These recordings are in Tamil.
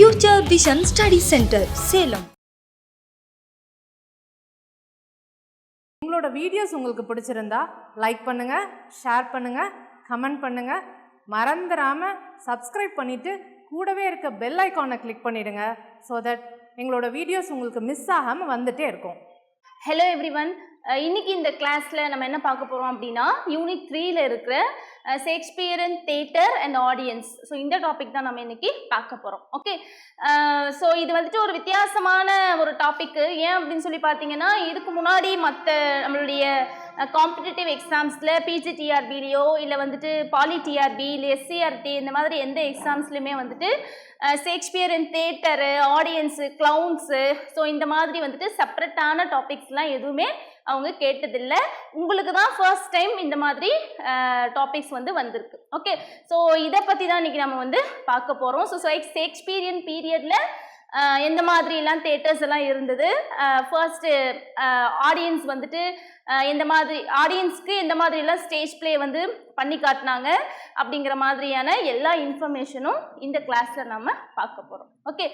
Future Vision Study Center, Salem. உங்களோட வீடியோஸ் உங்களுக்கு பிடிச்சிருந்தா லைக் பண்ணுங்க, ஷேர் பண்ணுங்க, கமெண்ட் பண்ணுங்க. மறந்துடாம சப்ஸ்கிரைப் பண்ணிட்டு கூடவே இருக்க பெல் ஐகானை கிளிக் பண்ணிடுங்க. ஸோ தட் எங்களோட வீடியோஸ் உங்களுக்கு மிஸ் ஆகாமல் வந்துட்டே இருக்கும். ஹலோ எவ்ரிவன், இன்னைக்கு இந்த கிளாஸில் நம்ம என்ன பார்க்க போகிறோம் அப்படின்னா யூனிட் 3ல இருக்கிற ஷேக்ஸ்பியரன் தியேட்டர் அண்ட் ஆடியன்ஸ். ஸோ இந்த டாபிக் தான் நம்ம இன்னைக்கு பார்க்க போகிறோம். ஓகே, ஸோ இது வந்துட்டு ஒரு வித்தியாசமான ஒரு டாபிக்கு. ஏன் அப்படின்னு சொல்லி பார்த்தீங்கன்னா, இதுக்கு முன்னாடி மற்ற நம்மளுடைய காம்படிட்டிவ் எக்ஸாம்ஸில் பிஜிடிஆர்பிலையோ இல்லை வந்துட்டு பாலி டிஆர்பி இல்லை எஸ்சிஆர்டி இந்த மாதிரி எந்த எக்ஸாம்ஸ்லையுமே வந்துட்டு ஷேக்ஸ்பியரன் தியேட்டரு, ஆடியன்ஸு, க்ளவுன்ஸு, ஸோ இந்த மாதிரி வந்துட்டு செப்பரேட்டான டாபிக்ஸ்லாம் எதுவுமே அவங்க கேட்டதில்லை. உங்களுக்கு தான் ஃபர்ஸ்ட் டைம் இந்த மாதிரி டாபிக்ஸ் வந்து வந்திருக்கு. ஓகே, ஸோ இதை பற்றி தான் இன்றைக்கி நம்ம வந்து பார்க்க போகிறோம். ஸோ ஷேக்ஸ்பியரியன் பீரியடில் எந்த மாதிரிலாம் தியேட்டர்ஸ் எல்லாம் இருந்தது, ஃபர்ஸ்ட்டு ஆடியன்ஸ் வந்துட்டு எந்த மாதிரி ஆடியன்ஸ்க்கு எந்த மாதிரிலாம் ஸ்டேஜ் பிளே வந்து பண்ணி காட்டினாங்க அப்படிங்கிற மாதிரியான எல்லா இன்ஃபர்மேஷனும் இந்த கிளாஸில் நம்ம பார்க்க போகிறோம். ஓகே,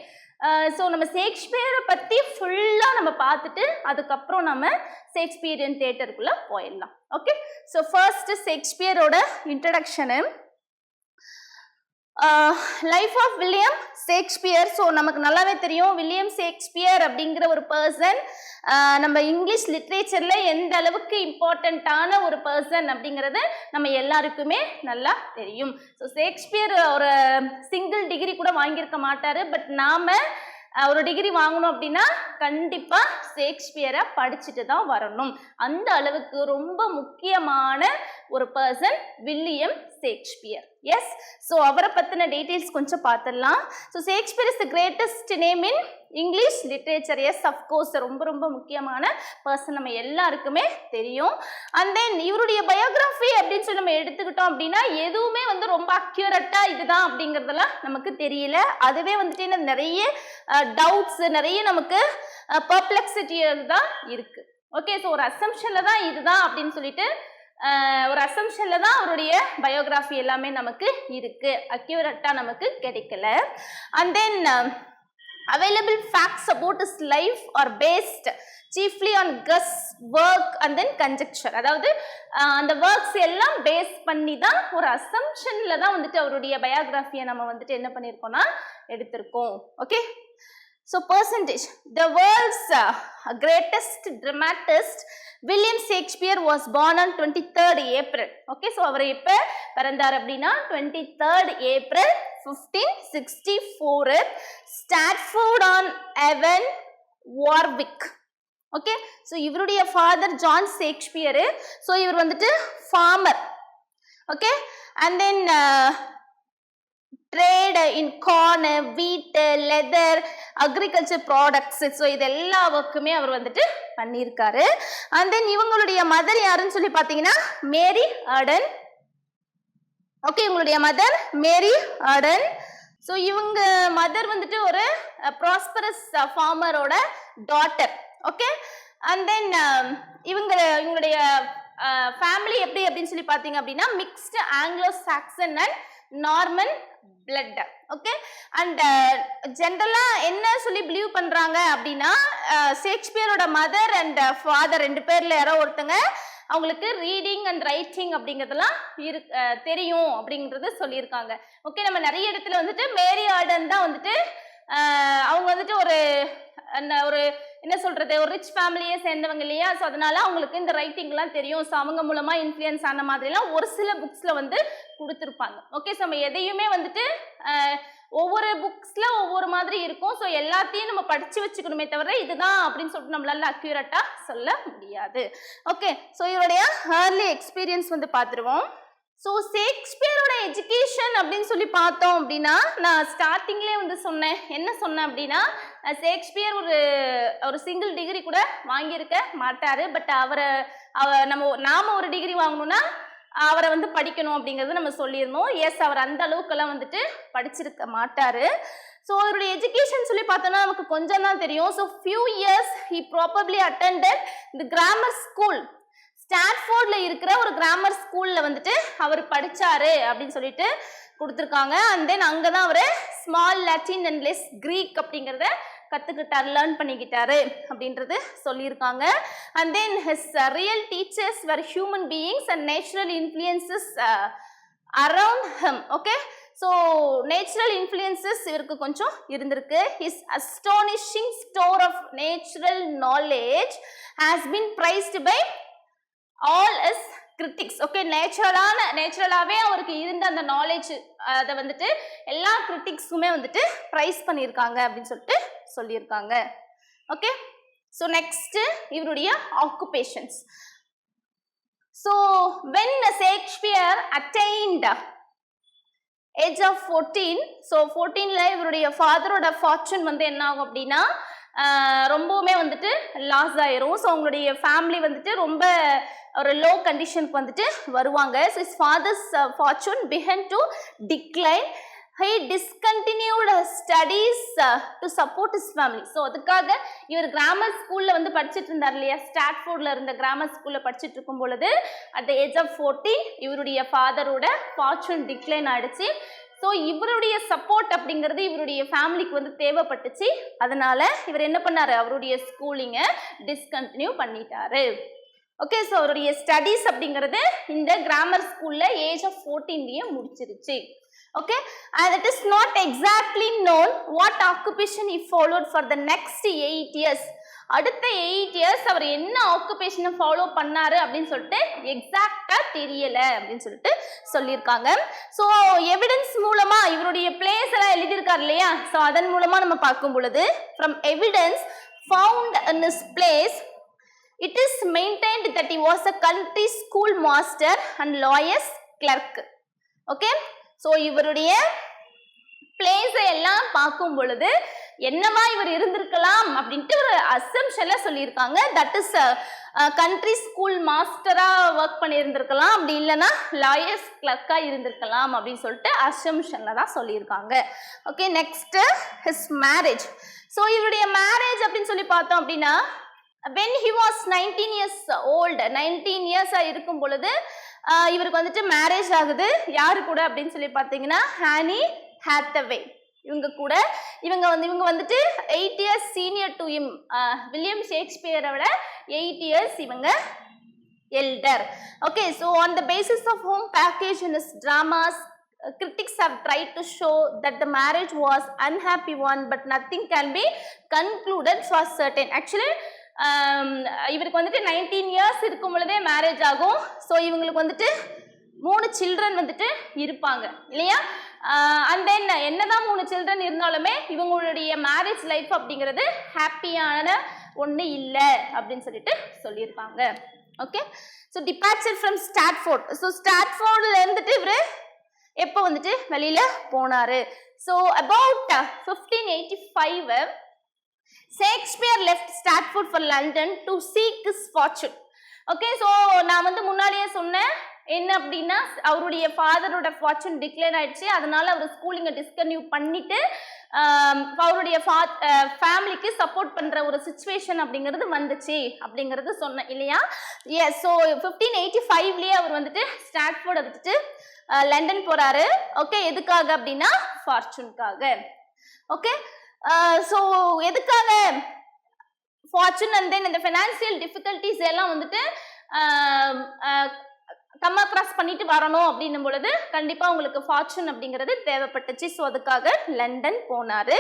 ஸோ நம்ம ஷேக்ஸ்பியரை பற்றி ஃபுல்லாக நம்ம பார்த்துட்டு அதுக்கப்புறம் நம்ம ஷேக்ஸ்பியரியன் தியேட்டருக்குள்ளே போயிடலாம். ஓகே, ஸோ ஃபர்ஸ்ட்டு ஷேக்ஸ்பியரோட introduction. Life of William Shakespeare. So நமக்கு நல்லாவே தெரியும் வில்லியம் ஷேக்ஸ்பியர் அப்படிங்கிற ஒரு பர்சன் நம்ம இங்கிலீஷ் லிட்ரேச்சரில் எந்த அளவுக்கு இம்பார்ட்டண்ட்டான ஒரு பர்சன் அப்படிங்கிறது நம்ம எல்லாருக்குமே நல்லா தெரியும். ஸோ ஷேக்ஸ்பியர் ஒரு சிங்கிள் டிகிரி கூட வாங்கியிருக்க மாட்டார். பட் நாம் ஒரு டிகிரி வாங்கணும் அப்படின்னா கண்டிப்பாக ஷேக்ஸ்பியரை படிச்சுட்டு தான் வரணும். அந்த அளவுக்கு ரொம்ப முக்கியமான ஒரு person William Shakespeare. Yes, so அவரை பற்றின டீட்டெயில்ஸ் கொஞ்சம் பார்த்துடலாம். So Shakespeare is the greatest name in English literature. Yes, of course ரொம்ப ரொம்ப முக்கியமான பர்சன், நம்ம எல்லாருக்குமே தெரியும். அண்ட் தென் இவருடைய பயோகிராஃபி அப்படின்னு சொல்லி நம்ம எடுத்துக்கிட்டோம் அப்படின்னா எதுவுமே வந்து ரொம்ப அக்யூரேட்டாக இதுதான் அப்படிங்கிறதெல்லாம் நமக்கு தெரியல. அதுவே வந்துட்டு நிறைய டவுட்ஸ், நிறைய நமக்கு பர்ப்ளெக்சிட்டி தான் இருக்கு. ஓகே, ஸோ ஒரு அசம்ஷனில் தான் இதுதான் அப்படின்னு சொல்லிட்டு ஒரு அசம்ஷனில் தான் அவருடைய பயோகிராஃபி எல்லாமே நமக்கு இருக்கு, அக்யூரேட்டாக நமக்கு கிடைக்கல. And then available facts about his life are based chiefly on guess, work and then conjecture. அதாவது அந்த ஒர்க்ஸ் எல்லாம் பேஸ் பண்ணி தான் ஒரு அசம்ஷனில் தான் வந்துட்டு அவருடைய பயோகிராஃபியை நம்ம வந்துட்டு என்ன பண்ணியிருக்கோம்னா எடுத்திருக்கோம். Okay, so percentage, the world's greatest dramatist William Shakespeare was born on 23rd April. Okay, so அவர் எப்போ பிறந்தார் அப்படின்னா 23rd April 1564 Stratford on Avon, Warwick. Okay, so இவருடைய ஃபாதர் ஜான் ஷேக்ஸ்பியரு. ஸோ இவர் வந்துட்டு farmer. Okay, and then trade in corn, wheat, leather, agriculture products. So இது எல்லா ஒர்க்குமே அவர் வந்துட்டு பண்ணியிருக்காரு. அண்ட் தென் இவங்களுடைய மதர் யாருன்னு சொல்லி பார்த்தீங்கன்னா மேரி ஆர்டன். ஓகே, இவங்களுடைய மதர் மேரி ஆர்டன். ஸோ இவங்க மதர் வந்துட்டு ஒரு ப்ராஸ்பரஸ் ஃபார்மரோட டாட்டர். ஓகே, அண்ட் தென் இவங்களுடைய ஃபேமிலி எப்படி அப்படின்னு சொல்லி பார்த்தீங்க அப்படின்னா mixed Anglo Saxon and Norman blood. Okay, and ஜென்ரலாக என்ன சொல்லி பிலீவ் பண்ணுறாங்க அப்படின்னா ஷேக்ஸ்பியரோட மதர் அண்ட் ஃபாதர் ரெண்டு பேரில் யாரோ ஒருத்தங்க அவங்களுக்கு ரீடிங் அண்ட் ரைட்டிங் அப்படிங்கிறதுலாம் தெரியும் அப்படிங்கிறது சொல்லியிருக்காங்க. ஓகே, நம்ம நிறைய இடத்துல வந்துட்டு மேரி ஆர்டன் தான் வந்துட்டு அவங்க வந்துட்டு ஒரு என்ன சொல்றது, ஒரு ரிச் ஃபேமிலியை சேர்ந்தவங்க இல்லையா. ஸோ அதனால அவங்களுக்கு இந்த ரைட்டிங்லாம் தெரியும். ஸோ அவங்க மூலமா இன்ஃப்ளூயன்ஸ் ஆன மாதிரிலாம் ஒரு சில புக்ஸ்ல வந்து கொடுத்துருப்பாங்க. ஓகே, ஸோ நம்ம எதையுமே வந்துட்டு ஒவ்வொரு புக்ஸ்ல ஒவ்வொரு மாதிரி இருக்கும். ஸோ எல்லாத்தையும் நம்ம படிச்சு வச்சுக்கணுமே தவிர இதுதான் அப்படின்னு சொல்லிட்டு நம்மளால அக்யூரேட்டா சொல்ல முடியாது. ஓகே, ஸோ இவருடைய ஏர்லி எக்ஸ்பீரியன்ஸ் வந்து பார்த்துருவோம். ஸோ ஷேக்ஸ்பியரோட எஜுகேஷன் அப்படின்னு சொல்லி பார்த்தோம் அப்படின்னா நான் ஸ்டார்டிங்லேயே வந்து சொன்னேன். என்ன சொன்னேன் அப்படின்னா ஷேக்ஸ்பியர் ஒரு சிங்கிள் டிகிரி கூட வாங்கியிருக்க மாட்டார். பட் நாம ஒரு டிகிரி வாங்கணும்னா அவரை வந்து படிக்கணும் அப்படிங்கிறது நம்ம சொல்லியிருந்தோம். எஸ், அவர் அந்த அளவுக்கெல்லாம் வந்துட்டு படிச்சிருக்க மாட்டார். ஸோ அவருடைய எஜுகேஷன் சொல்லி பார்த்தோன்னா நமக்கு கொஞ்சம் தான் தெரியும். So few years he probably attended the grammar school. ஸ்டாட்ஃபோர்டில் இருக்கிற ஒரு கிராமர் ஸ்கூலில் வந்துட்டு அவர் படித்தார் அப்படின்னு சொல்லிட்டு கொடுத்துருக்காங்க. அண்ட் தென் அங்கே தான் அவர் small Latin and less Greek அப்படிங்கிறத கற்றுக்கிட்டார், லேர்ன் பண்ணிக்கிட்டாரு அப்படின்றது சொல்லியிருக்காங்க. And then his real teachers were human beings and natural influences around him. Okay, so natural influences இவருக்கு கொஞ்சம் இருந்திருக்கு. His astonishing store of natural knowledge has been praised by all is critics. Okay, நேச்சுரலாகவே அவருக்கு இருந்த அந்த நாலேஜ் அதை வந்துட்டு எல்லா கிரிட்டிக்ஸுமே வந்துட்டு ப்ரைஸ் பண்ணியிருக்காங்க அப்படின்னு சொல்லிட்டு சொல்லியிருக்காங்க. ஓகே, ஸோ நெக்ஸ்ட் இவருடைய occupations. So when Shakespeare attained age of 14, so 14ல் இவருடைய ஃபாதரோட ஃபார்ச்சூன் வந்து என்ன ஆகும் அப்படின்னா ரொம்பவுமே வந்துட்டு லாஸ் ஆயிரும். ஸோ அவங்களுடைய ஃபேமிலி வந்துட்டு ரொம்ப ஒரு லோ கண்டிஷனுக்கு வந்துட்டு வருவாங்க. So his fathers fortune begin to decline. He discontinued studies to support his family. So அதுக்காக இவர் கிராமர் ஸ்கூலில் வந்து படிச்சுட்டு இருந்தார் இல்லையா, ஸ்டாட்ஃபோர்டில் இருந்த கிராமர் ஸ்கூலில் படிச்சுட்டு இருக்கும் பொழுது அட் த ஏஜ் ஆஃப் 14 இவருடைய ஃபாதரோட ஃபார்ச்சூன் டிக்ளைன் ஆயிடுச்சு. ஸோ இவருடைய சப்போர்ட் அப்படிங்கிறது இவருடைய ஃபேமிலிக்கு வந்து தேவைப்பட்டுச்சு. அதனால இவர் என்ன பண்ணாரு, அவருடைய ஸ்கூலிங்கை டிஸ்கண்டினியூ பண்ணிட்டாரு. ஓகே, ஸோ அவருடைய ஸ்டடீஸ் அப்படிங்கிறது இந்த கிராமர் ஸ்கூலில் ஏஜ் ஆஃப் 14 முடிச்சிருச்சு. Okay, and it is not exactly known what occupation he followed for the next 8 years. அடுத்த 8 years அவர் என்ன ஆக்குபேஷனை ஃபாலோ பண்ணாரு அப்படின்னு சொல்லிட்டு எக்ஸாக்டா தெரியல அப்படின்னு சொல்லிட்டு சொல்லியிருக்காங்க. ஸோ எவிடன்ஸ் மூலமா இவருடைய பிளேஸ் எல்லாம் எழுதியிருக்காரு இல்லையா, ஸோ அதன் மூலமா நம்ம பார்க்கும் பொழுது from evidence found in his place it is maintained that he was a country school master and lawyer's clerk. Okay, so இவருடைய பிளேஸை எல்லாம் பார்க்கும் பொழுது என்னவா இவர் இருந்திருக்கலாம் அப்படின்ட்டு ஒரு அசம்ஷன்ல சொல்லியிருக்காங்க. தட் இஸ் கண்ட்ரி ஸ்கூல் மாஸ்டரா ஒர்க் பண்ணியிருந்திருக்கலாம், அப்படி இல்லைன்னா லாயர்ஸ் கிளர்க்கா இருந்திருக்கலாம் அப்படின்னு சொல்லிட்டு அசம்ஷன்ல தான் சொல்லியிருக்காங்க. Okay, next his marriage. So இவருடைய மேரேஜ் அப்படின்னு சொல்லி பார்த்தோம் அப்படின்னா when he was 19 years old, 19 years இருக்கும் பொழுது இவருக்கு வந்துட்டு மேரேஜ் ஆகுது. யாரு கூட அப்படின்னு சொல்லி பார்த்தீங்கன்னா ஹானி ஹாத்தவே இவங்க கூட. இவங்க வந்துட்டு 8 years senior to him. William ஷேக்ஸ்பியரை விட 8 years இவங்க elder. Okay, so on the basis of home package in his dramas critics have tried to show that the marriage was unhappy one, but nothing can be concluded for certain. Actually இவருக்கு வந்துட்டு 19 years இருக்கும் பொழுதே மேரேஜ் ஆகும். ஸோ இவங்களுக்கு வந்துட்டு 3 சில்ட்ரன் வந்துட்டு இருப்பாங்க இல்லையா. அண்ட் தென் என்னதான் 3 சில்ட்ரன் இருந்தாலுமே இவங்களுடைய மேரேஜ் லைஃப் அப்படிங்கிறது ஹாப்பியான ஒன்று இல்லை அப்படின்னு சொல்லிட்டு சொல்லியிருப்பாங்க. Okay, so departure from Stratford. So ஸ்டாட்ஃபோர்டில் இருந்துட்டு இவர் எப்போ வந்துட்டு வெளியில போனாரு. So about 1585 Shakespeare left Stratford for London to seek his fortune. Okay, so நான் வந்து முன்னாடியே சொன்னேன் என்ன அப்படின்னா அவருடைய ஃபாதரோட ஃபார்ச்சூன் டிக்ளைன் ஆயிடுச்சு. அதனால அவர் ஸ்கூலிங்கை டிஸ்கன்டினியூ பண்ணிட்டு அவருடைய ஃபேமிலிக்கு சப்போர்ட் பண்ற ஒரு சிச்சுவேஷன் அப்படிங்கிறது வந்துச்சு அப்படிங்கிறது சொன்னேன் இல்லையா. எஸ், ஸோ 1585லயே அவர் வந்துட்டு ஸ்டாட்ஃபோர்டை விட்டுட்டு லண்டன் போறாரு. ஓகே, எதுக்காக அப்படின்னா ஃபார்ச்சூனுக்காக. ஓகே, ஸோ எதுக்காக ஃபார்ச்சூன் அண்ட் தென் இந்த ஃபினான்சியல் டிஃபிகல்ட்டிஸ் எல்லாம் வந்துட்டு கம் அக்ராஸ் பண்ணிட்டு வரணும் அப்படின்னும் பொழுது கண்டிப்பாக உங்களுக்கு ஃபார்ச்சூன் அப்படிங்கிறது தேவைப்பட்டுச்சு. ஸோ அதுக்காக லண்டன் போனாரு.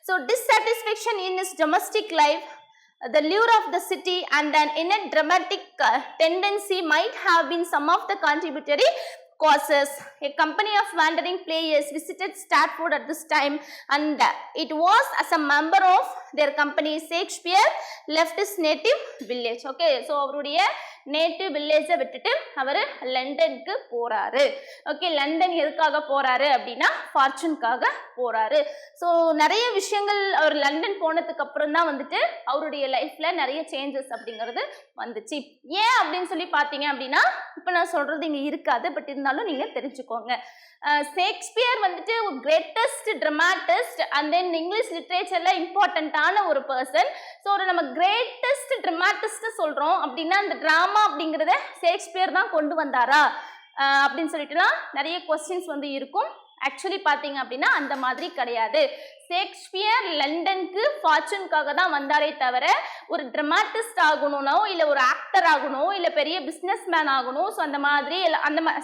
So dissatisfaction in is domestic life, the lure of the city and an innate dramatic tendency might have been some of the contributory causes. A company of wandering players visited Stratford at this time, and it was as a member of their company Shakespeare left his native village. Okay, so அவருடைய நேட்டிவ் வில்லேஜை விட்டுட்டு அவர் லண்டனுக்கு போறாரு. ஓகே, லண்டன் எதுக்காக போறாரு அப்படின்னா ஃபார்ச்சூனுக்காக போறாரு. ஸோ நிறைய விஷயங்கள் அவர் லண்டன் போனதுக்கு அப்புறம் தான் வந்துட்டு அவருடைய லைஃப்ல நிறைய சேஞ்சஸ் அப்படிங்கிறது வந்துச்சு. ஏன் அப்படின்னு சொல்லி பார்த்தீங்க அப்படின்னா இப்போ நான் சொல்றது இங்கே இருக்காது, பட் இருந்தாலும் நீங்க தெரிஞ்சுக்கோங்க. ஷேக்ஸ்பியர் வந்துட்டு ஒரு greatest dramatist and then English லிட்ரேச்சர்ல இம்பார்ட்டண்ட்டான ஒரு பர்சன். ஸோ ஒரு நம்ம கிரேட்டஸ்ட் ட்ராமாட்டிஸ்ட் சொல்றோம் அப்படின்னா அந்த ட்ராமா அப்படிங்கிறத ஷேக்ஸ்பியர் தான் கொண்டு வந்தாரா அப்படின்னு சொல்லிட்டுலாம் நிறைய கொஸ்டின்ஸ் வந்து இருக்கும். ஆக்சுவலி பார்த்தீங்க அப்படின்னா அந்த மாதிரி கிடையாது. ஷேக்ஸ்பியர் லண்டனுக்கு ஃபார்ச்சூனுக்காக தான் வந்தாரே தவிர ஒரு ட்ராமாட்டிஸ்ட் ஆகணும்னோ இல்லை ஒரு ஆக்டர் ஆகணும் இல்லை பெரிய பிஸ்னஸ் மேன் ஆகணும். ஸோ அந்த மாதிரி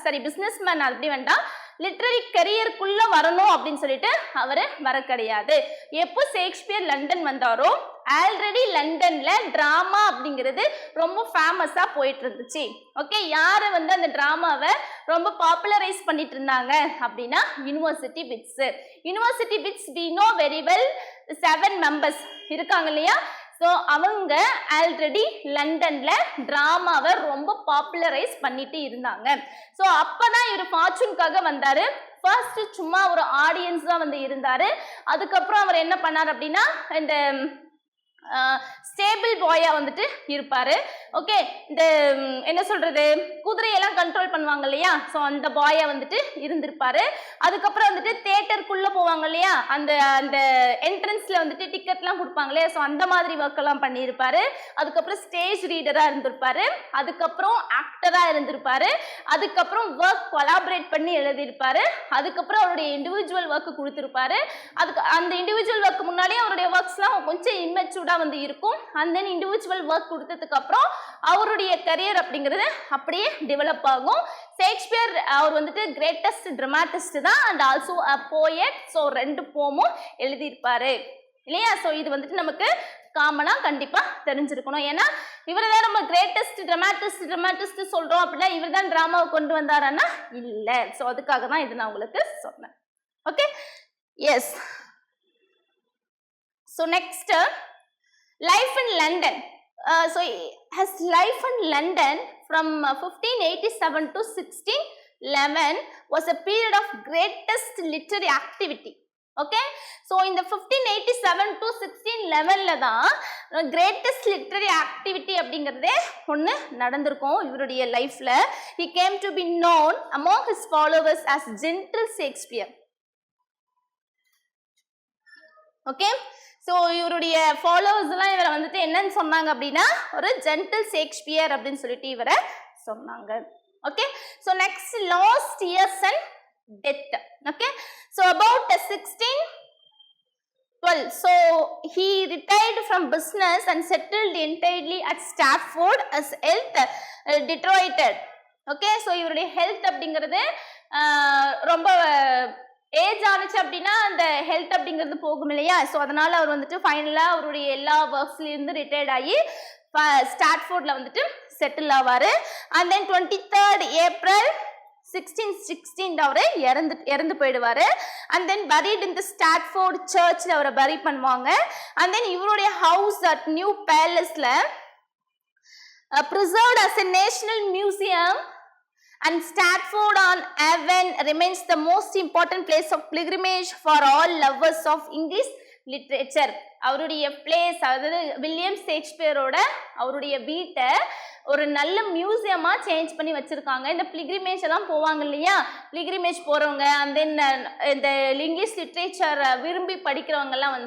சரி பிஸ்னஸ் மேன் அப்படி வேண்டாம், லிட்ரரி கரியருக்குள்ள வரணும் அப்படின்னு சொல்லிட்டு அவர் வர கிடையாது. எப்போ ஷேக்ஸ்பியர் லண்டன் வந்தாரோ ஆல்ரெடி லண்டன்ல டிராமா அப்படிங்கிறது ரொம்ப ஃபேமஸா போயிட்டு இருந்துச்சு. ஓகே, யாரு அந்த டிராமாவை ரொம்ப பாப்புலரைஸ் பண்ணிட்டு இருந்தாங்க அப்படின்னா university wits. University wits we know very well 7 members இருக்காங்க இல்லையா. ஸோ அவங்க ஆல்ரெடி லண்டன்ல டிராமாவை ரொம்ப பாப்புலரைஸ் பண்ணிட்டு இருந்தாங்க. ஸோ அப்பதான் இவர் ஃபார்ச்சூனுக்காக வந்தாரு. ஃபர்ஸ்ட் சும்மா ஒரு ஆடியன்ஸ் தான் இருந்தாரு. அதுக்கப்புறம் அவர் என்ன பண்ணார் அப்படின்னா இந்த ஸ்டேபிள் பாயா இருப்பாரு. ஓகே, இந்த என்ன சொல்றது, குதிரையெல்லாம் கண்ட்ரோல் பண்ணுவாங்க இல்லையா, ஸோ அந்த பாயா இருந்திருப்பாரு. அதுக்கப்புறம் தியேட்டருக்குள்ள போவாங்க இல்லையா, அந்த அந்த என்ட்ரன்ஸ்ல டிக்கெட்லாம் கொடுப்பாங்க இல்லையா, ஸோ அந்த மாதிரி ஒர்க் எல்லாம் பண்ணியிருப்பாரு. அதுக்கப்புறம் ஸ்டேஜ் ரீடரா இருந்திருப்பாரு. அதுக்கப்புறம் ஆக்டரா இருந்திருப்பாரு. அதுக்கப்புறம் ஒர்க் கொலாபரேட் பண்ணி எழுதியிருப்பாரு. அதுக்கப்புறம் அவருடைய இண்டிவிஜுவல் ஒர்க் கொடுத்திருப்பாரு. அதுக்கு அந்த இண்டிவிஜுவல் ஒர்க் முன்னாடியே அவருடைய ஒர்க்ஸ்லாம் கொஞ்சம் இம்மெச்சூர்டா இருக்கும். அண்ட் தென் இண்டிவிஜுவல் ஒர்க் கொடுத்ததுக்கு அப்புறம் அவருடைய கரியர் அப்படிங்கிறது அப்படியே டெவலப் ஆகும். ஷேக்ஸ்பியர் அவர் கிரேட்டஸ்ட் ட்ராமாட்டிஸ்ட் தான் and also a poet. So 2 போமும் எழுதியிருப்பாரு இல்லையா. ஸோ இது நமக்கு காமனா கண்டிப்பா தெரிஞ்சிருக்கணும். ஏன்னா இவர் தான் நம்ம கிரேட்டஸ்ட் ட்ராமாட்டிஸ்ட் சொல்றோம் அப்படின்னா இவர் தான் டிராமாவை கொண்டு வந்தாருன்னா இல்ல. ஸோ அதுக்காக தான் இது நான் உங்களுக்கு சொன்னேன். Okay, yes. So next life in London. So his life in London from 1587 to 1611 was a period of greatest literary activity. Okay, so in the 1587 to 1611 தான் greatest literary activity அப்படிங்கிறதே ஒன்று நடந்திருக்கும் இவருடைய லைஃப்ல. He came to be known among his followers as Gentle Shakespeare. Okay, so இவருடைய ஃபாலோவர்ஸ் எல்லாம் இவரை என்னன்னு சொன்னாங்க அப்படின்னா ஒரு ஜென்டில் ஷேக்ஸ்பியர் அப்படின்னு சொல்லிட்டு இவரை சொன்னாங்க. Okay, so next last years and death. Okay, so about 1612 so he retired from business and settled entirely at Stratford as health deteriorated. Okay, so இவருடைய ஹெல்த் அப்படிங்கிறது ரொம்ப ஏஜ் ஆனிச்சு அப்படின்னா அந்த ஹெல்த் அப்படிங்கிறது போகும் இல்லையா. ஸோ அதனால அவர் ஃபைனலாக அவருடைய எல்லா ஒர்க்ஸ்ல இருந்து ரிட்டையர்ட் ஆகி ஸ்டாட்ஃபோர்ட்ல செட்டில் ஆவார். அண்ட் தென் 23rd ஏப்ரல் 1616 அவரை இறந்து போயிடுவாரு. And then buried in the Stratford சர்ச்ல அவரை பரி பண்ணுவாங்க. அண்ட் தென் இவருடைய ஹவுஸ் அட் நியூ பேலஸ்ல preserved as a national museum. And Stratford on Avon remains the most important place of pilgrimage for all lovers of English literature. அவருடைய பிளேஸ், அதாவது வில்லியம் ஷேக்ஸ்பியரோட அவருடைய வீட்டை ஒரு நல்ல மியூசியமா சேஞ்ச் பண்ணி வச்சிருக்காங்க. இந்த பிலிகிரிமேஜ் எல்லாம் போவாங்க இல்லையா, பிலிகிரிமேஜ் போறவங்க அண்ட் தென் இந்த இங்கிலீஷ் லிட்ரேச்சர் விரும்பி படிக்கிறவங்க எல்லாம்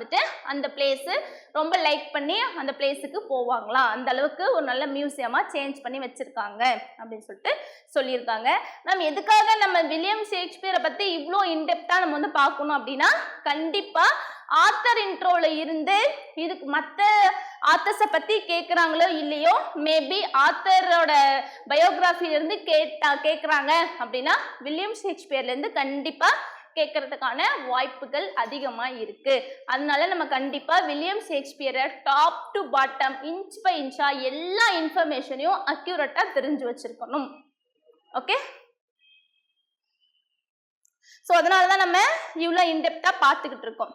அந்த பிளேஸ் ரொம்ப லைக் பண்ணி அந்த பிளேஸுக்கு போவாங்களாம். அந்த அளவுக்கு ஒரு நல்ல மியூசியமா சேஞ்ச் பண்ணி வச்சிருக்காங்க அப்படின்னு சொல்லிட்டு சொல்லியிருக்காங்க. நம்ம எதுக்காக நம்ம வில்லியம் ஷேக்ஸ்பியரை பத்தி இவ்வளோ இன்டெப்தா நம்ம பார்க்கணும் அப்படின்னா கண்டிப்பா ஆத்தர் இன்ட்ரோல இருந்து இதுக்கு மற்ற ஆத்தர்ஸை பத்தி கேட்குறாங்களோ இல்லையோ, மேபி ஆத்தரோட பயோகிராஃபில இருந்து கேட்குறாங்க அப்படின்னா வில்லியம் ஷேக்ஸ்பியர்ல இருந்து கண்டிப்பா கேட்கறதுக்கான வாய்ப்புகள் அதிகமா இருக்கு. அதனால நம்ம கண்டிப்பா வில்லியம் ஷேக்ஸ்பியரை top to bottom inch by இன்ச்சா எல்லா இன்ஃபர்மேஷனையும் அக்யூரேட்டா தெரிஞ்சு வச்சிருக்கணும். ஓகே, ஸோ அதனால தான் நம்ம இவ்வளோ இன்டெப்தா பார்த்துக்கிட்டு இருக்கோம்.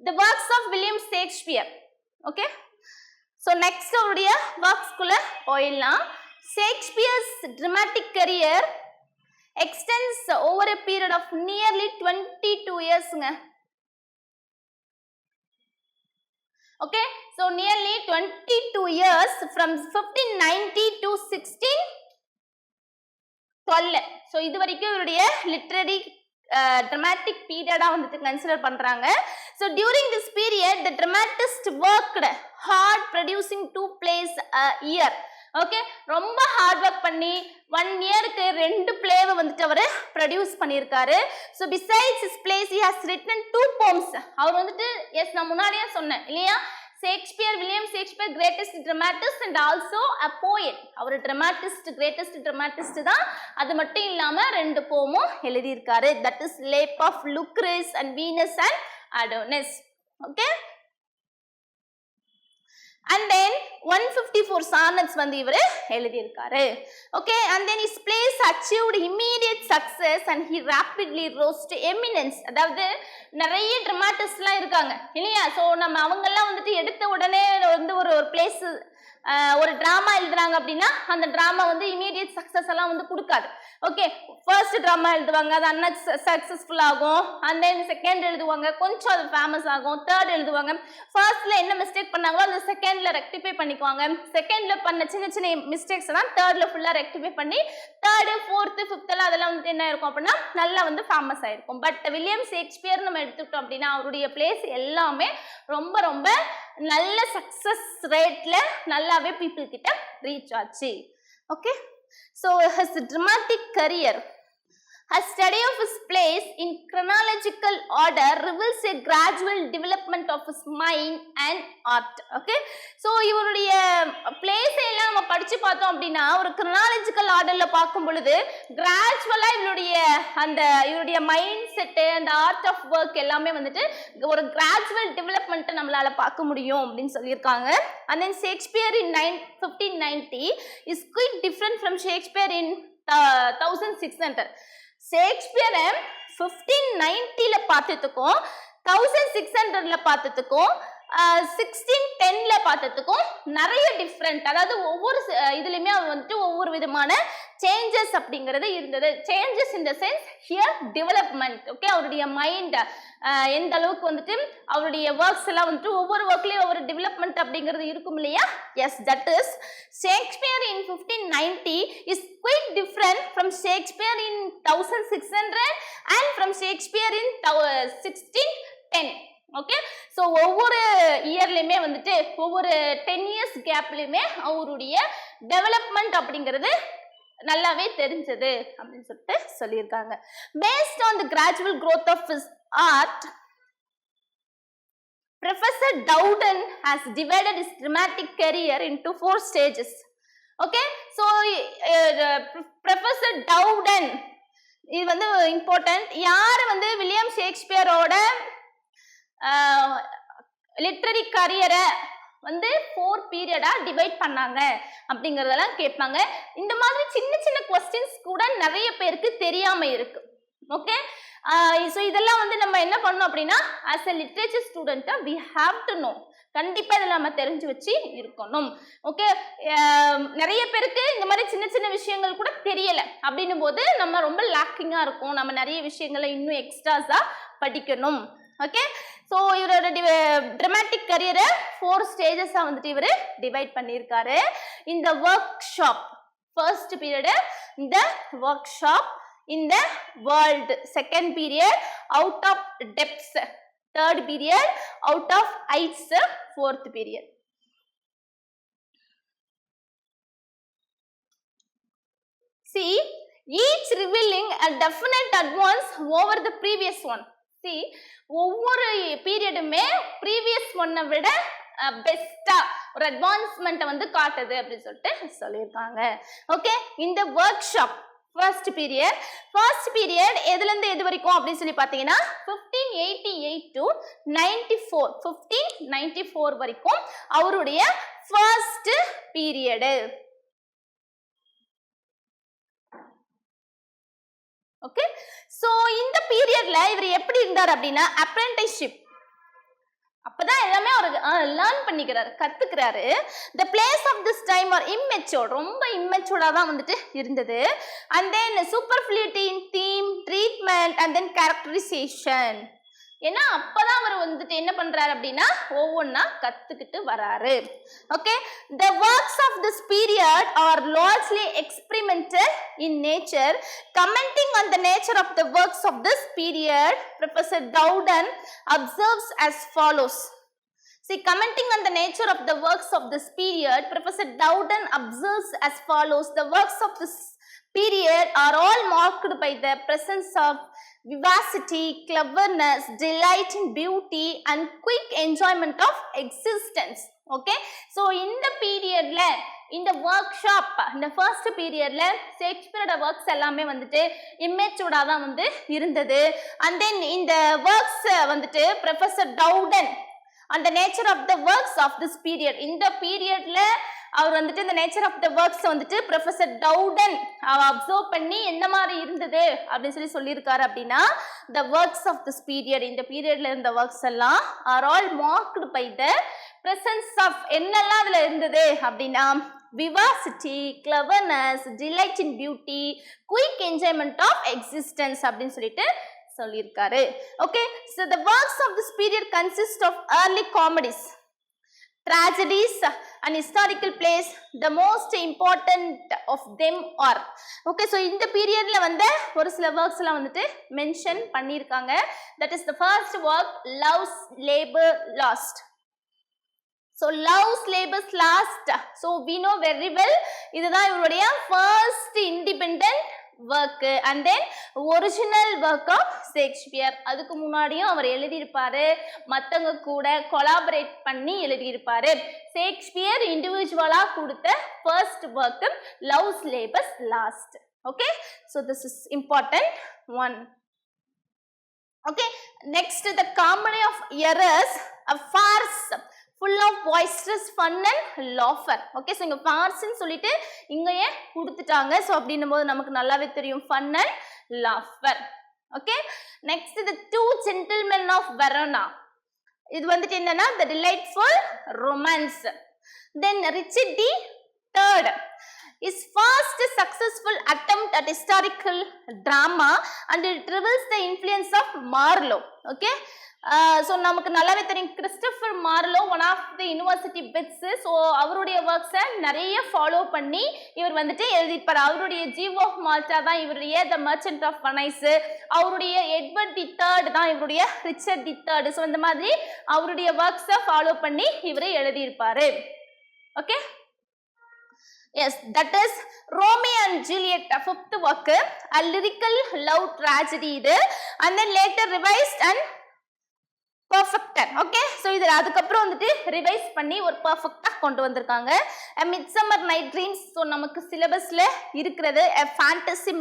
The works of William Shakespeare. Okay, so next அவருடைய works குள்ள போயிடலாம். Shakespeare's dramatic career extends over a period of nearly 22 years. Okay, so nearly 22 years from 1590 to 1612. So இது வரைக்கும் இவருடைய லிட்ரரி dramatic பீரியடா கன்சிடர் பண்றாங்க. So during this period the dramatist worked hard producing 2 plays a year. Okay, ரொம்ப ஹார்ட் ஒர்க் பண்ணி 1 இயருக்கு 2 பிளேவை வந்துட்டு அவர் ப்ரொடியூஸ் பண்ணியிருக்காரு. So besides his plays he has written 2 poems. அவர் வந்துட்டு எஸ் நான் முன்னாடியே சொன்னேன் இல்லையா, Shakespeare, William Shakespeare greatest dramatist and also a poet. அவர் ட்ராமாட்டிஸ்ட், கிரேட்டஸ்ட் ட்ராமாட்டிஸ்ட் தான். அது மட்டும் இல்லாம 2 போமும் எழுதியிருக்காரு. That is rape of Lucrece and Venus and Adonis. Okay, and then 154 sonnets வந்து இவர் எழுதியிருக்காரு. Okay, and then his plays achieved immediate success and he rapidly rose to eminence. அதாவது நிறைய ட்ராமாட்டிஸ்ட்லாம் இருக்காங்க இல்லையா, ஸோ நம்ம அவங்கெல்லாம் வந்துட்டு எடுத்த உடனே வந்து ஒரு பிளேஸ் ஒரு ட்ராமா எழுதுறாங்க அப்படின்னா அந்த ட்ராமா வந்து இமீடியட் சக்ஸஸ் எல்லாம் வந்து கொடுக்காது. ஓகே, ஃபர்ஸ்ட் ட்ராமா எழுதுவாங்க, அது அன்சக்சஸ்ஃபுல் ஆகும். அண்ட் தென் செகண்ட் எழுதுவாங்க, கொஞ்சம் அது ஃபேமஸ் ஆகும். தேர்ட் எழுதுவாங்க, ஃபர்ஸ்ட்ல என்ன மிஸ்டேக் பண்ணாங்களோ அது செகண்ட்ல ரெக்டிஃபை பண்ணிக்குவாங்க. செகண்ட்ல பண்ண சின்ன சின்ன மிஸ்டேக்ஸ் எல்லாம் தேர்ட்ல ஃபுல்லா ரெக்டிஃபை பண்ணி தேர்டு, ஃபோர்த்து, ஃபிஃப்த்ல அதெல்லாம் வந்து என்ன இருக்கும் அப்படின்னா நல்லா வந்து ஃபேமஸ் ஆயிருக்கும். பட் வில்லியம் ஷேக்ஸ்பியர் நம்ம எடுத்துக்கிட்டோம் அப்படின்னா அவருடைய பிளேஸ் எல்லாமே ரொம்ப ரொம்ப நல்ல சக்சஸ் ரேட்ல நல்லாவே பீப்புள் கிட்ட ரீச் ஆச்சு. Okay, so his dramatic career, a study of his plays in chronological order reveals a gradual development of his mind and art. Okay, so இவருடைய பிளேஸ் எல்லாம் நம்ம படிச்சு பார்த்தோம் அப்படின்னா ஒரு chronological orderல பார்க்கும் பொழுது கிராஜுவலா இவருடைய மைண்ட் செட் அந்த ஆர்ட் ஆஃப் ஒர்க் எல்லாமே வந்துட்டு ஒரு கிராஜுவல் டெவலப்மெண்ட் நம்மளால பார்க்க முடியும் அப்படின்னு சொல்லியிருக்காங்க. and then Shakespeare in 1590 is quite different from Shakespeare in 1600. ஷேக்ஸ்பியரை 1590ல பார்த்ததுக்கும் 1600ல பார்த்ததுக்கும் 1610ல பார்த்ததுக்கும் நிறைய டிஃப்ரெண்ட். அதாவது ஒவ்வொரு இதுலையுமே அவர் வந்துட்டு ஒவ்வொரு விதமான சேஞ்சஸ் அப்படிங்கிறது இருந்தது. Changes in the sense here development. Okay, அவருடைய மைண்ட் எந்த அளவுக்கு வந்துட்டு அவருடைய ஒர்க்ஸ் எல்லாம் வந்துட்டு ஒவ்வொரு ஒர்க்லயும் ஒவ்வொரு டெவலப்மெண்ட் அப்படிங்கிறது இருக்கும் இல்லையா. Yes, that is Shakespeare in 1590 is quite different from Shakespeare in 1600 and from Shakespeare in 1610. Okay, so ஒவ்வொரு இயர்லையுமே வந்துட்டு ஒவ்வொரு 10 இயர்ஸ் கேப்லையுமே அவருடைய டெவலப்மெண்ட் அப்படிங்கிறது நல்லாவே தெரிஞ்சது அப்படின்னு சொல்லிட்டு சொல்லியிருக்காங்க. Based on the gradual growth of his art, Professor Dowden has divided his dramatic career into 4 stages. Okay, so Professor Dowden இது வந்து இம்பார்ட்டன்ட். யார் வந்து வில்லியம் ஷேக்ஸ்பியரோட லிட்ரரி கரியரை வந்து 4 பீரியடா டிவைட் பண்ணாங்க அப்படிங்கறதெல்லாம் கேட்பாங்க. இந்த மாதிரி சின்ன சின்ன क्वेश्चंस கூட நிறைய பேருக்கு தெரியாம இருக்கு. ஓகே, ஸோ இதெல்லாம் வந்து நம்ம என்ன பண்ணணும் அப்படின்னா as a literature student we have to know. கண்டிப்பா இதில் நம்ம தெரிஞ்சு வச்சு இருக்கணும். ஓகே, நிறைய பேருக்கு இந்த மாதிரி சின்ன சின்ன விஷயங்கள் கூட தெரியல அப்படின்னும் போது நம்ம ரொம்ப லேக்கிங்கா இருக்கும். நம்ம நிறைய விஷயங்களை இன்னும் எக்ஸ்ட்ராஸா படிக்கணும். ஓகே, ஸோ இவரோட ட்ராமாட்டிக் கரியரை 4 ஸ்டேஜஸா வந்துட்டு இவர் டிவைட் பண்ணியிருக்காரு. இந்த ஒர்க் ஷாப் ஃபர்ஸ்ட் பீரியடு, இந்த ஒர்க் ஷாப், இந்த world second period, out of depths third period, out of heights fourth period. See, each revealing a definite advance over the previous one. See, ஒவ்வொரு பீரியடுமே ப்ரீவியஸ் ஒன்னை விட பெஸ்டா ஒரு அட்வான்ஸ்மெண்ட்டை வந்து காட்டுது அப்படின்னு சொல்லிட்டு சொல்லியிருக்காங்க. ஓகே, இந்த ஒர்க் ஷாப் ஃபர்ஸ்ட் பீரியட் எதுல இருந்து எது வரைக்கும் அப்படின்னு சொல்லி பார்த்தீங்கன்னா 1588 to 94, 1594 வரைக்கும் அவருடைய ஃபர்ஸ்ட் பீரியடு. ஓகே, சோ இந்த பீரியட்ல இவர் எப்படி இருந்தார் அப்படின்னா அப்ரெண்டிஸ்ஷிப், அப்பதான் எல்லாமே அவர் லேர்ன் பண்ணிக்கிறாரு, கத்துக்கிறாரு. the place of this time are immature, ரொம்ப இம்மெச்சூர்டா தான் வந்துட்டு இருந்தது. and then superfluity in theme, treatment and then characterization. ஏன்னா அப்பதான் அவர் வந்துட்டு என்ன பண்றாரு அப்படின்னா ஒவ்வொன்னா கத்துக்கிட்டு வராரு. Okay, the works of this period are largely experimental in nature. Commenting on the nature of the works of this period, Professor Dowden observes as follows. See, commenting on the nature of the works of this period, Professor Dowden observes as follows: the works of this period are all marked by the presence of vivacity, cleverness, delight in beauty and quick enjoyment of existence. Okay, so இந்த பீரியட்ல இந்த ஒர்க் ஷாப் இந்த ஃபர்ஸ்ட் பீரியட்ல ஷேக்ஸ்பியரோட ஒர்க்ஸ் எல்லாமே வந்துட்டு இம்மேச்சூர்டா தான் வந்து இருந்தது. அண்ட் தென் இந்த ஒர்க்ஸ் வந்துட்டு ப்ரொஃபசர் டவுடன் அந்த nature of the works of this period, இந்த பீரியட்ல அவர் வந்துட்டு இந்த நேச்சர் ஆஃப் த ஒர்க்ஸ் வந்துட்டு ப்ரொஃபசர் டவுடன் அப்சர்வ் பண்ணி என்ன மாதிரி இருந்தது அப்படின்னு சொல்லியிருக்காரு அப்படின்னா, the works of this period, இந்த பீரியட்ல இருந்த ஒர்க்ஸ் எல்லாம் are all marked by the presence of என்னெல்லாம் அதுல இருந்தது அப்படின்னா, vivacity, cleverness, delight in beauty, quick enjoyment of existence அப்படின்னு சொல்லிட்டு சொல்லியிருக்காரு. Okay, so the works of this period consist of early comedies, tragedies and historical plays. The most important of them are, okay, so இந்த பீரியட்ல வந்து ஒரு சில ஒர்க்ஸ் எல்லாம் வந்துட்டு மென்ஷன் பண்ணியிருக்காங்க. That is the first work, Love's Labour Lost. So Love's Labour Lost, so we know very well இதுதான் இவருடைய first independent work and then original work of Shakespeare. அதுக்கு முன்னாடியும் அவர் எழுதியிருப்பாரு, மத்தவங்க கூட கொலாபரேட் பண்ணி எழுதியிருப்பாரு. ஷேக்ஸ்பியர் இண்டிவிஜுவலா கொடுத்த first work Love's Labour Lost. Okay, so this is important one. Okay, next the Comedy of Errors, a farce full of boisterous fun and laughter. Okay, so இங்க farce ன்னு சொல்லிட்டு இங்கயே கொடுத்துட்டாங்க. ஸோ அப்படின்னும் போது நமக்கு நல்லாவே தெரியும் fun and laughter. Okay, next the Two Gentlemen of Verona. இது வந்துட்டு என்னன்னா the delightful romance. Then Richard III, his first successful attempt at historical drama, and it reveals the influence of Marlowe. Okay, so நமக்கு நல்லாவே தெரியும் Christopher Marlowe one of the university wits. So அவருடைய ஒர்க்ஸை நிறைய ஃபாலோ பண்ணி இவர் வந்துட்டு எழுதியிருப்பார். அவருடைய ஜீவ் ஆஃப் மால்டா தான் இவருடைய த மர்ச்சன்ட் ஆஃப் வெனைஸ், அவருடைய எட்வர்ட் தி தேர்ட் தான் இவருடைய ரிச்சர்ட் தி தேர்ட். ஸோ இந்த மாதிரி அவருடைய ஒர்க்ஸை ஃபாலோ பண்ணி இவர் எழுதியிருப்பாரு. Okay, yes, that is Romeo and Juliet, fifth work, a lyrical love tragedy இது, and then later revised and perfected. Okay, so இது அதுக்கப்புறம் வந்துட்டு ரிவைஸ் பண்ணி ஒரு பர்ஃபெக்டா கொண்டு வந்திருக்காங்க. A Midsummer Night Dreams, so நமக்கு சிலபஸ்ல இருக்கிறது. A fantasy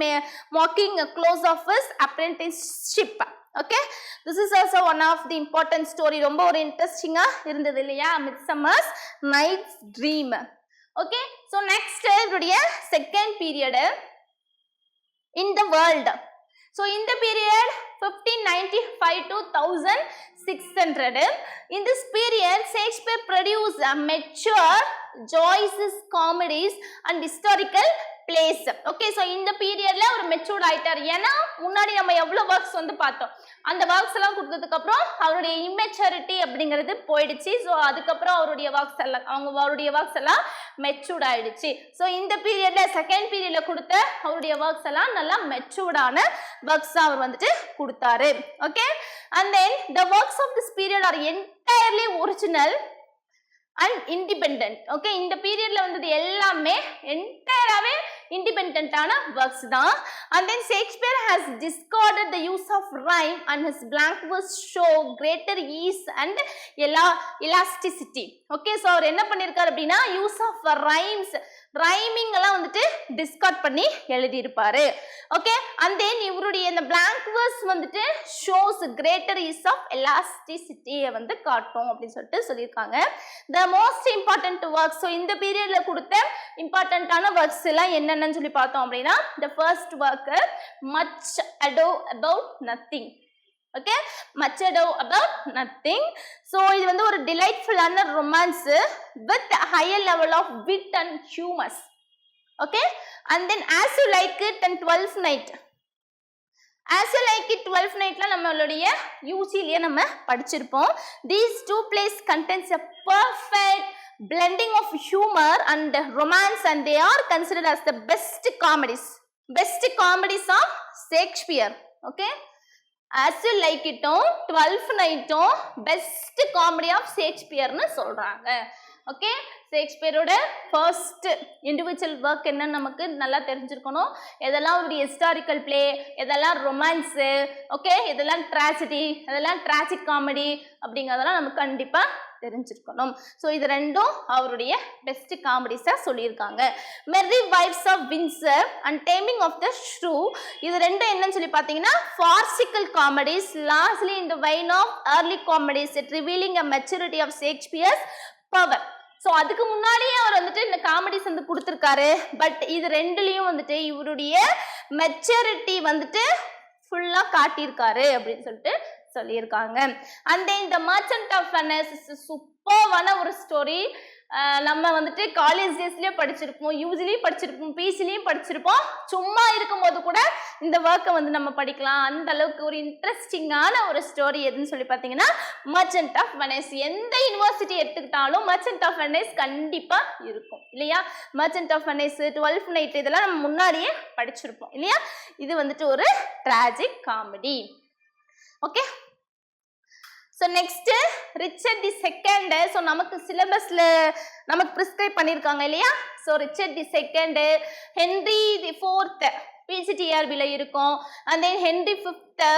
mocking a close office apprenticeship. Okay, this is also one of the important story. ரொம்ப ஒரு இன்ட்ரெஸ்டிங்கா இருந்தது இல்லையா, Midsummer's Night Dream. Okay, so next இவருடைய second period in the world. So in the period 1595 to 1600, in this period Shakespeare produced a mature Joyce's comedies and historical plays. Okay, so இந்த பீரியட்ல ஒரு மெச்சூர்ட் ஆயிட்டார். ஏன்னா முன்னாடி நம்ம எவ்வளவு ஒர்க்ஸ் வந்து பார்த்தோம், அந்த ஒர்க்ஸ் எல்லாம் கொடுத்ததுக்கு அப்புறம் அவருடைய இம்மெச்சூரிட்டி அப்படிங்கிறது போயிடுச்சு. ஸோ அதுக்கப்புறம் அவருடைய ஒர்க்ஸ் எல்லாம் மெச்சூர்ட் ஆயிடுச்சு. ஸோ இந்த பீரியட்ல செகண்ட் பீரியட்ல கொடுத்த அவருடைய ஒர்க்ஸ் எல்லாம் நல்லா மெச்சூர்டான ஒர்க்ஸ் அவர் வந்துட்டு கொடுத்தாரு. Okay, and then the works of this period are entirely original and independent. Okay, இந்த பீரியட்ல வந்தது எல்லாமே என்டையராகவே இண்டிபெண்டன்டான ஒர்க்ஸ் தான். and then Shakespeare has discarded the use of rhyme and his blank verse show greater ease and elasticity. Okay, so அவர் என்ன பண்ணியிருக்காரு அப்படின்னா யூஸ் ஆஃப் ரைம்ஸ், ரைமிங் எல்லாம் வந்துட்டு டிஸ்கார்ட் பண்ணி எழுதியிருப்பாரு. ஓகே, and then இவருடைய இந்த blank verse வந்துட்டு shows greater ease of elasticity வந்து காட்டும் அப்படின்னு சொல்லிட்டு சொல்லியிருக்காங்க. the most important works, so இந்த பீரியட்ல கொடுத்த இம்பார்ட்டன்டான ஒர்க்ஸ் எல்லாம் என்னென்னு சொல்லி பார்த்தோம் அப்படின்னா, the first work Much Ado About Nothing. Okay, Much Ado About Nothing. So இது வந்து ஒரு டிலைட்ஃபுல்லான romance with a higher level of wit and humor. Okay, and then As You Like It and 12th Night. As You Like It 12th Nightல நம்மளுடைய யூஜிலேயே நம்ம படிச்சிருப்போம். These two plays contains a perfect blending of humor and romance, and they are considered as the best comedies of Shakespeare. Okay, As You Like It-ம் 12th Night-ம் பெஸ்ட் காமெடி ஆஃப் ஷேக்ஸ்பியர்னு சொல்றாங்க. ஓகே, ஷேக்ஸ்பியரோட ஃபர்ஸ்ட் இண்டிவிஜுவல் ஒர்க் என்னன்னு நமக்கு நல்லா தெரிஞ்சிருக்கணும். எதெல்லாம் ஒரு ஹிஸ்டாரிக்கல் பிளே, எதெல்லாம் ரொமான்ஸு, ஓகே, இதெல்லாம் ட்ராஜடி, அதெல்லாம் ட்ராஜிக் காமெடி அப்படிங்கிறதெல்லாம் நமக்கு கண்டிப்பாக தெரிஞ்சிருக்கணும். ஸோ இது ரெண்டும் அவருடைய பெஸ்ட் காமெடிஸாக சொல்லியிருக்காங்க. Merry Wives of Windsor and Taming of the Shrew, இது ரெண்டும் என்னன்னு சொல்லி பார்த்தீங்கன்னா farcical comedies largely in the vein of early comedies at revealing a maturity of Shakespeare's power. So அதுக்கு முன்னாடியே அவர் வந்துட்டு இந்த காமெடிஸ் வந்து கொடுத்துருக்காரு. பட் இது ரெண்டுலேயும் வந்துட்டு இவருடைய மெச்சூரிட்டி வந்துட்டு ஃபுல்லாக காட்டியிருக்காரு அப்படின்னு சொல்லியிருக்காங்க. And then the merchant of Venice சூப்பர்வான ஒரு ஸ்டோரி. நம்ம வந்துட்டு காலேஜ் டேஸ்லேயும் படிச்சிருப்போம், யூஜிலையும் படிச்சிருப்போம், பிசிலையும் படிச்சிருப்போம். சும்மா இருக்கும்போது கூட இந்த ஒர்க்கை வந்து நம்ம படிக்கலாம். அந்த அளவுக்கு ஒரு இன்ட்ரெஸ்டிங்கான ஒரு ஸ்டோரி எதுன்னு சொல்லி பார்த்தீங்கன்னா மர்ச்சன்ட் ஆஃப் வெனிஸ். எந்த யூனிவர்சிட்டி எடுத்துக்கிட்டாலும் மர்ச்சன்ட் ஆஃப் வெனிஸ் கண்டிப்பாக இருக்கும் இல்லையா? Merchant of Venice, 12th Night இதெல்லாம் நம்ம முன்னாடியே படிச்சிருப்போம் இல்லையா? இது வந்துட்டு ஒரு tragic comedy. Okay, so next Richard the second. So நமக்கு சிலபஸில் நமக்கு ப்ரிஸ்கிரைப் பண்ணியிருக்காங்க இல்லையா? So Richard the second, Henry the fourth பிசிடிஆர்பியில் இருக்கும். And then Henry fifth.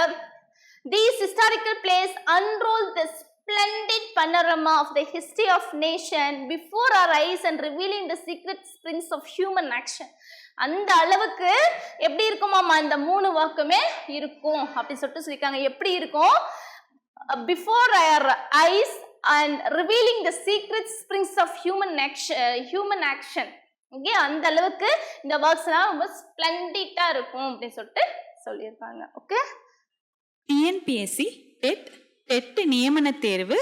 These historical plays unroll the splendid panorama of the history of nation before our eyes and revealing the secret springs of human action. அந்த அளவுக்கு எப்படி இருக்குமாமா இந்த 3 ஒர்க்குமே இருக்கும் அப்படி சொல்லியிருக்காங்க. எப்படி இருக்கும்? Before our eyes and revealing the secret springs of human action. Okay, அந்த அளவுக்கு இந்த ஒர்க்ஸ்லாம் ரொம்ப ஸ்ப்ளெண்டிட்டா இருக்கும் அப்படின்னு சொல்லியிருக்காங்க. ஓகே, டிஎன்பிஎஸ்சி டெட் நியமன தேர்வு,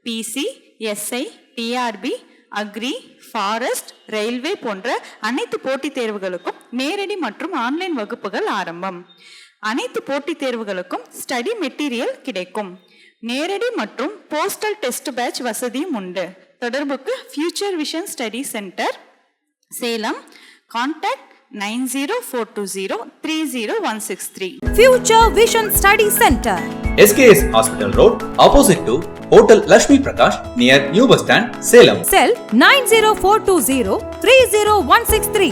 PC, SI, TRB, agri, forest, railway போன்ற அனைத்து போட்டித் தேர்வுகளுக்கும் நேரடி மற்றும் ஆன்லைன் வகுப்புகள் ஆரம்பம். அனைத்து போட்டித் தேர்வுகளுக்கும் ஸ்டடி மெட்டீரியல் கிடைக்கும். நேரடி மற்றும் போஸ்டல் டெஸ்ட் பேட்ச் வசதியும் உண்டு. தொடர்புக்கு future vision study centre, Salem. Contact 9042030163. Future Vision Study Center, SKS Hospital Road, opposite to Hotel Lakshmi Prakash, near New Bus Stand, Salem. cell 90420 30163.